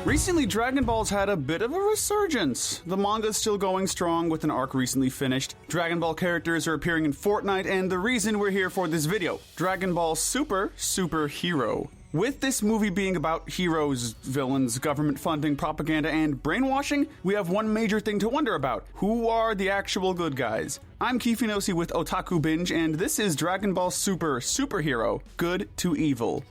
Recently, Dragon Ball's had a bit of a resurgence. The manga's still going strong with an arc recently finished. Dragon Ball characters are appearing in Fortnite, and the reason we're here for this video, Dragon Ball Super Hero. With this movie being about heroes, villains, government funding, propaganda, and brainwashing, we have one major thing to wonder about. Who are the actual good guys? I'm Kristijan with Otaku Binge, and this is Dragon Ball Superhero, Good to Evil.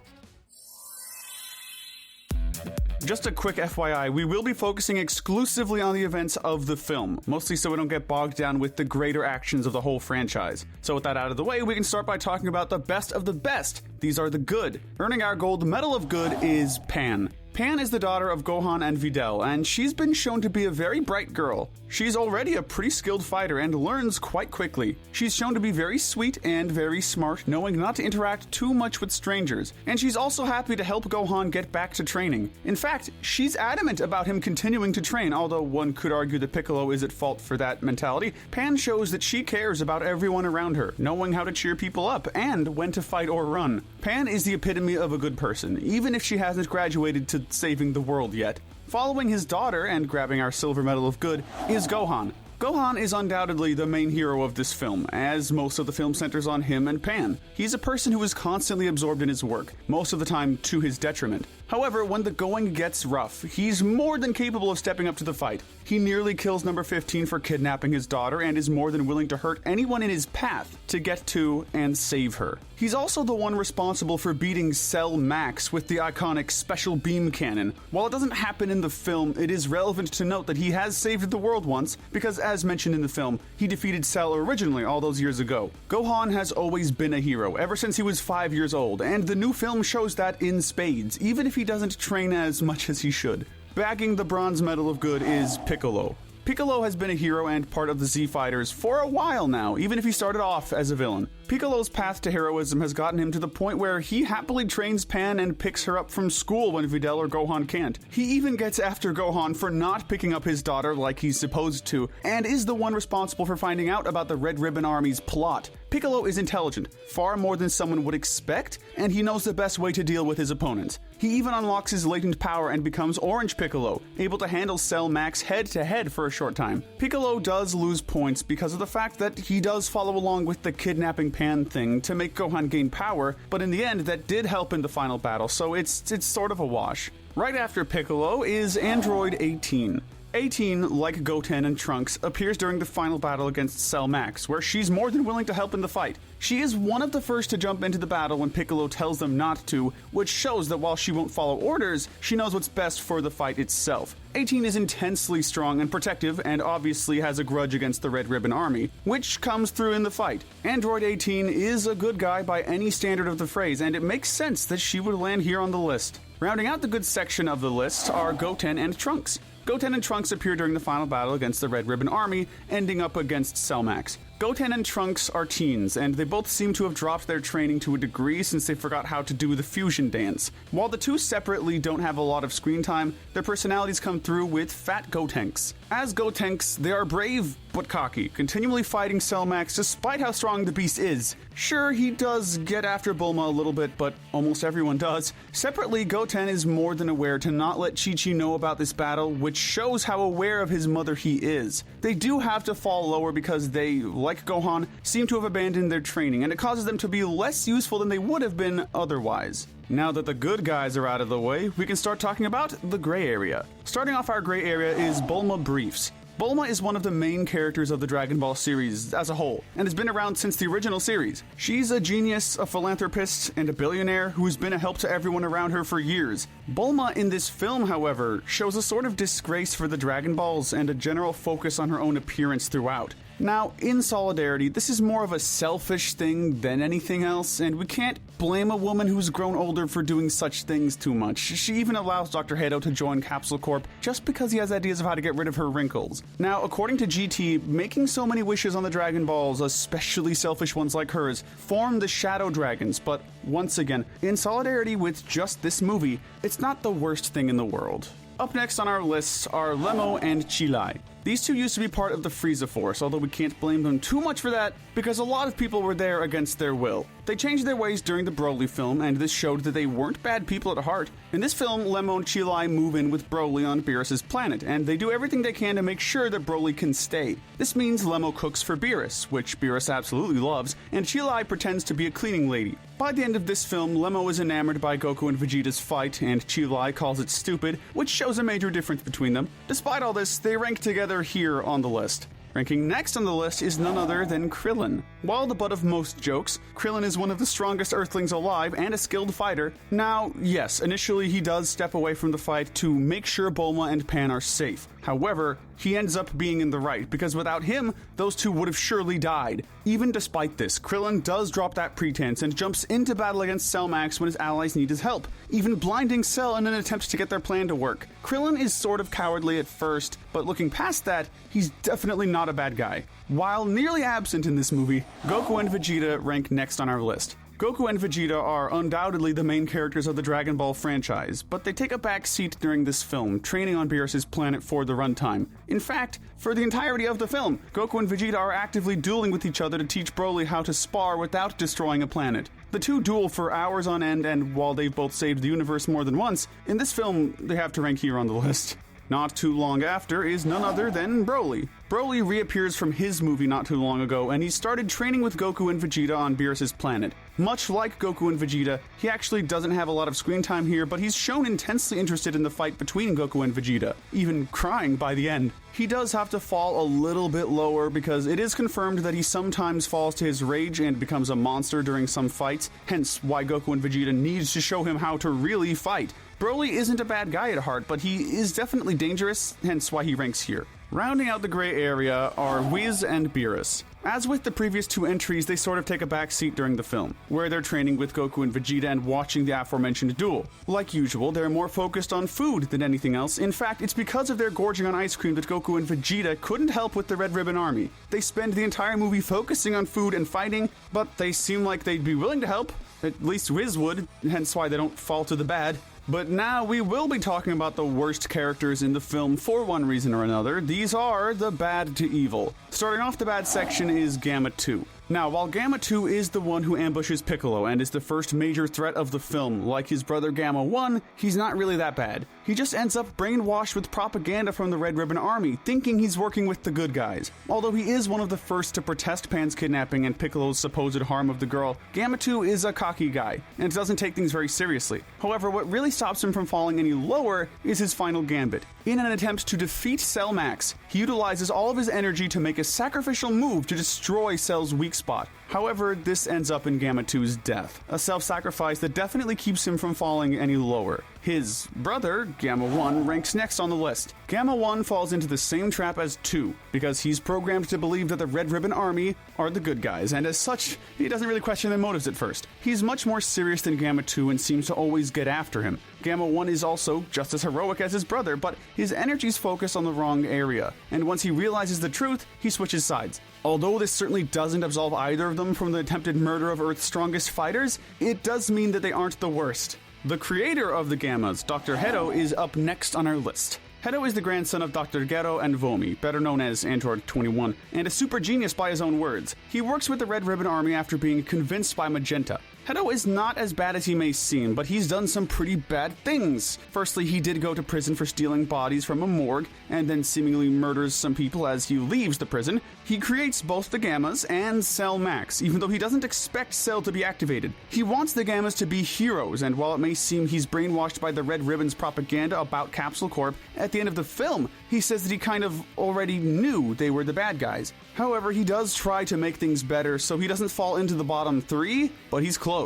Just a quick FYI, we will be focusing exclusively on the events of the film, mostly so we don't get bogged down with the greater actions of the whole franchise. So with that out of the way, we can start by talking about the best of the best. These are the good. Earning our gold medal of good is Pan. Pan is the daughter of Gohan and Videl, and she's been shown to be a very bright girl. She's already a pretty skilled fighter and learns quite quickly. She's shown to be very sweet and very smart, knowing not to interact too much with strangers. And she's also happy to help Gohan get back to training. In fact, she's adamant about him continuing to train, although one could argue that Piccolo is at fault for that mentality. Pan shows that she cares about everyone around her, knowing how to cheer people up and when to fight or run. Pan is the epitome of a good person, even if she hasn't graduated to saving the world yet. Following his daughter and grabbing our silver medal of good is Gohan. Gohan is undoubtedly the main hero of this film, as most of the film centers on him and Pan. He's a person who is constantly absorbed in his work, most of the time to his detriment. However, when the going gets rough, he's more than capable of stepping up to the fight. He nearly kills number 15 for kidnapping his daughter and is more than willing to hurt anyone in his path to get to and save her. He's also the one responsible for beating Cell Max with the iconic Special Beam Cannon. While it doesn't happen in the film, it is relevant to note that he has saved the world once, because as mentioned in the film, he defeated Cell originally all those years ago. Gohan has always been a hero, ever since he was 5 years old, and the new film shows that in spades, even if he doesn't train as much as he should. Bagging the bronze medal of good is Piccolo. Piccolo has been a hero and part of the Z Fighters for a while now, even if he started off as a villain. Piccolo's path to heroism has gotten him to the point where he happily trains Pan and picks her up from school when Videl or Gohan can't. He even gets after Gohan for not picking up his daughter like he's supposed to, and is the one responsible for finding out about the Red Ribbon Army's plot. Piccolo is intelligent, far more than someone would expect, and he knows the best way to deal with his opponents. He even unlocks his latent power and becomes Orange Piccolo, able to handle Cell Max head-to-head for a short time. Piccolo does lose points because of the fact that he does follow along with the kidnapping Pan thing to make Gohan gain power, but in the end that did help in the final battle, so it's sort of a wash. Right after Piccolo is Android 18. 18, like Goten and Trunks, appears during the final battle against Cell Max, where she's more than willing to help in the fight. She is one of the first to jump into the battle when Piccolo tells them not to, which shows that while she won't follow orders, she knows what's best for the fight itself. 18 is intensely strong and protective, and obviously has a grudge against the Red Ribbon Army, which comes through in the fight. Android 18 is a good guy by any standard of the phrase, and it makes sense that she would land here on the list. Rounding out the good section of the list are Goten and Trunks. Goten and Trunks appear during the final battle against the Red Ribbon Army, ending up against Cell Max. Goten and Trunks are teens, and they both seem to have dropped their training to a degree since they forgot how to do the fusion dance. While the two separately don't have a lot of screen time, their personalities come through with fat Gotenks. As Gotenks, they are brave but cocky, continually fighting Cell Max despite how strong the beast is. Sure, he does get after Bulma a little bit, but almost everyone does. Separately, Goten is more than aware to not let Chi-Chi know about this battle, which shows how aware of his mother he is. They do have to fall lower because they, like Gohan, seem to have abandoned their training, and it causes them to be less useful than they would have been otherwise. Now that the good guys are out of the way, we can start talking about the gray area. Starting off our gray area is Bulma Briefs. Bulma is one of the main characters of the Dragon Ball series as a whole, and has been around since the original series. She's a genius, a philanthropist, and a billionaire who's been a help to everyone around her for years. Bulma in this film, however, shows a sort of disgrace for the Dragon Balls and a general focus on her own appearance throughout. Now, in solidarity, this is more of a selfish thing than anything else, and we can't blame a woman who's grown older for doing such things too much. She even allows Dr. Hedo to join Capsule Corp just because he has ideas of how to get rid of her wrinkles. Now, according to GT, making so many wishes on the Dragon Balls, especially selfish ones like hers, form the Shadow Dragons, but once again, in solidarity with just this movie, it's not the worst thing in the world. Up next on our list are Lemo and Chilai. These two used to be part of the Frieza Force, although we can't blame them too much for that, because a lot of people were there against their will. They changed their ways during the Broly film, and this showed that they weren't bad people at heart. In this film, Lemo and Chilai move in with Broly on Beerus' planet, and they do everything they can to make sure that Broly can stay. This means Lemo cooks for Beerus, which Beerus absolutely loves, and Chilai pretends to be a cleaning lady. By the end of this film, Lemo is enamored by Goku and Vegeta's fight, and Chilai calls it stupid, which shows a major difference between them. Despite all this, they rank together here on the list. Ranking next on the list is none other than Krillin. While the butt of most jokes, Krillin is one of the strongest Earthlings alive and a skilled fighter. Now, yes, initially he does step away from the fight to make sure Bulma and Pan are safe. However, he ends up being in the right, because without him, those two would have surely died. Even despite this, Krillin does drop that pretense and jumps into battle against Cell Max when his allies need his help, even blinding Cell in an attempt to get their plan to work. Krillin is sort of cowardly at first, but looking past that, he's definitely not a bad guy. While nearly absent in this movie, Goku and Vegeta rank next on our list. Goku and Vegeta are undoubtedly the main characters of the Dragon Ball franchise, but they take a back seat during this film, training on Beerus' planet for the runtime. In fact, for the entirety of the film, Goku and Vegeta are actively dueling with each other to teach Broly how to spar without destroying a planet. The two duel for hours on end, and while they've both saved the universe more than once, in this film, they have to rank here on the list. Not too long after is none other than Broly. Broly reappears from his movie not too long ago, and he started training with Goku and Vegeta on Beerus' planet. Much like Goku and Vegeta, he actually doesn't have a lot of screen time here, but he's shown intensely interested in the fight between Goku and Vegeta, even crying by the end. He does have to fall a little bit lower because it is confirmed that he sometimes falls to his rage and becomes a monster during some fights, hence why Goku and Vegeta needs to show him how to really fight. Broly isn't a bad guy at heart, but he is definitely dangerous, hence why he ranks here. Rounding out the gray area are Whis and Beerus. As with the previous two entries, they sort of take a back seat during the film, where they're training with Goku and Vegeta and watching the aforementioned duel. Like usual, they're more focused on food than anything else. In fact, it's because of their gorging on ice cream that Goku and Vegeta couldn't help with the Red Ribbon Army. They spend the entire movie focusing on food and fighting, but they seem like they'd be willing to help. At least Whis would, hence why they don't fall to the bad. But now we will be talking about the worst characters in the film for one reason or another. These are the bad to evil. Starting off the bad section is Gamma 2. Now, while Gamma 2 is the one who ambushes Piccolo and is the first major threat of the film, like his brother Gamma 1, he's not really that bad. He just ends up brainwashed with propaganda from the Red Ribbon Army, thinking he's working with the good guys. Although he is one of the first to protest Pan's kidnapping and Piccolo's supposed harm of the girl, Gamma 2 is a cocky guy, and doesn't take things very seriously. However, what really stops him from falling any lower is his final gambit. In an attempt to defeat Cell Max, he utilizes all of his energy to make a sacrificial move to destroy Cell's weak spot. However, this ends up in Gamma 2's death, a self-sacrifice that definitely keeps him from falling any lower. His brother, Gamma 1, ranks next on the list. Gamma 1 falls into the same trap as 2, because he's programmed to believe that the Red Ribbon Army are the good guys, and as such, he doesn't really question their motives at first. He's much more serious than Gamma 2 and seems to always get after him. Gamma 1 is also just as heroic as his brother, but his energy's focused on the wrong area, and once he realizes the truth, he switches sides. Although this certainly doesn't absolve either of them from the attempted murder of Earth's strongest fighters, it does mean that they aren't the worst. The creator of the Gammas, Dr. Hedo, is up next on our list. Hedo is the grandson of Dr. Gero and Vomi, better known as Android 21, and a super genius by his own words. He works with the Red Ribbon Army after being convinced by Magenta. Hedo is not as bad as he may seem, but he's done some pretty bad things. Firstly, he did go to prison for stealing bodies from a morgue, and then seemingly murders some people as he leaves the prison. He creates both the Gammas and Cell Max, even though he doesn't expect Cell to be activated. He wants the Gammas to be heroes, and while it may seem he's brainwashed by the Red Ribbon's propaganda about Capsule Corp, at the end of the film, he says that he kind of already knew they were the bad guys. However, he does try to make things better, so he doesn't fall into the bottom 3, but he's close.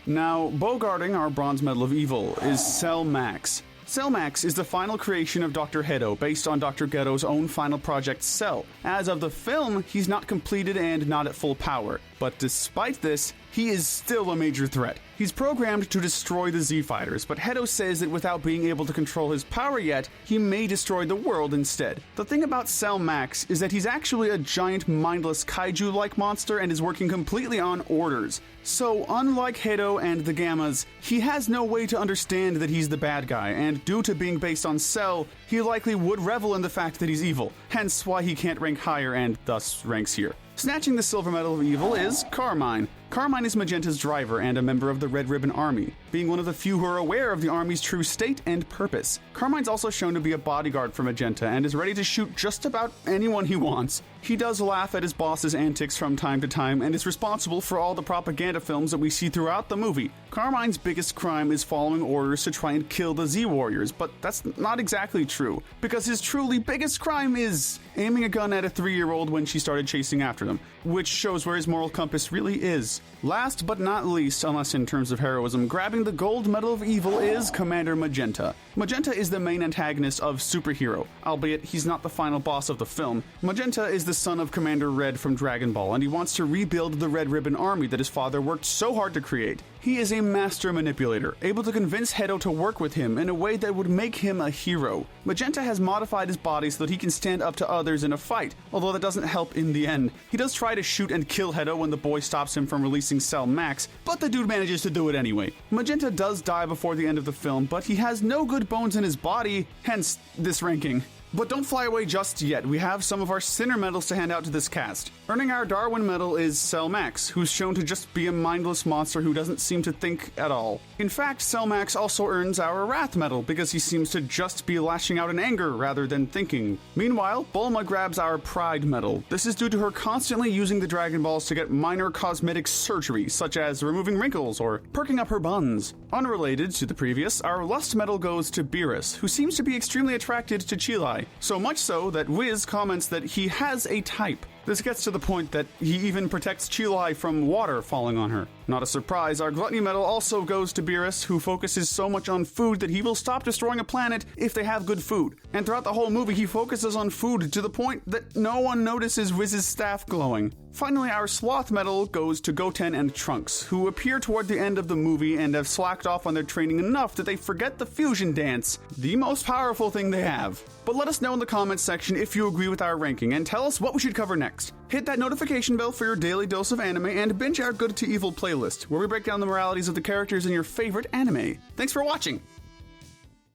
Now, bogarting our bronze medal of evil is Cell Max. Cell Max is the final creation of Dr. Hedo, based on Dr. Geto's own final project, Cell. As of the film, he's not completed and not at full power, but despite this, he is still a major threat. He's programmed to destroy the Z-Fighters, but Hedo says that without being able to control his power yet, he may destroy the world instead. The thing about Cell Max is that he's actually a giant mindless kaiju-like monster and is working completely on orders. So, unlike Hedo and the Gammas, he has no way to understand that he's the bad guy, and due to being based on Cell, he likely would revel in the fact that he's evil, hence why he can't rank higher and thus ranks here. Snatching the silver medal of evil is Carmine. Carmine is Magenta's driver and a member of the Red Ribbon Army, being one of the few who are aware of the Army's true state and purpose. Carmine's also shown to be a bodyguard for Magenta and is ready to shoot just about anyone he wants. He does laugh at his boss's antics from time to time and is responsible for all the propaganda films that we see throughout the movie. Carmine's biggest crime is following orders to try and kill the Z-Warriors, but that's not exactly true, because his truly biggest crime is aiming a gun at a 3-year-old when she started chasing after them, which shows where his moral compass really is. Last but not least, unless in terms of heroism, grabbing the gold medal of evil is Commander Magenta. Magenta is the main antagonist of Superhero, albeit he's not the final boss of the film. Magenta is the son of Commander Red from Dragon Ball, and he wants to rebuild the Red Ribbon Army that his father worked so hard to create. He is a master manipulator, able to convince Hedo to work with him in a way that would make him a hero. Magenta has modified his body so that he can stand up to others in a fight, although that doesn't help in the end. He does try to shoot and kill Hedo when the boy stops him from releasing Cell Max, but the dude manages to do it anyway. Magenta does die before the end of the film, but he has no good bones in his body, hence this ranking. But don't fly away just yet, we have some of our Sinner medals to hand out to this cast. Earning our Darwin medal is Cell Max, who's shown to just be a mindless monster who doesn't seem to think at all. In fact, Cell Max also earns our Wrath medal because he seems to just be lashing out in anger rather than thinking. Meanwhile, Bulma grabs our Pride medal. This is due to her constantly using the Dragon Balls to get minor cosmetic surgery, such as removing wrinkles or perking up her buns. Unrelated to the previous, our Lust medal goes to Beerus, who seems to be extremely attracted to Chilai. So much so that Wiz comments that he has a type. This gets to the point that he even protects Chilai from water falling on her. Not a surprise, our Gluttony medal also goes to Beerus, who focuses so much on food that he will stop destroying a planet if they have good food. And throughout the whole movie, he focuses on food to the point that no one notices Wiz's staff glowing. Finally, our Sloth medal goes to Goten and Trunks, who appear toward the end of the movie and have slacked off on their training enough that they forget the fusion dance, the most powerful thing they have. But let us know in the comments section if you agree with our ranking, and tell us what we should cover next. Hit that notification bell for your daily dose of anime, and binge our Good to Evil playlist, where we break down the moralities of the characters in your favorite anime. Thanks for watching!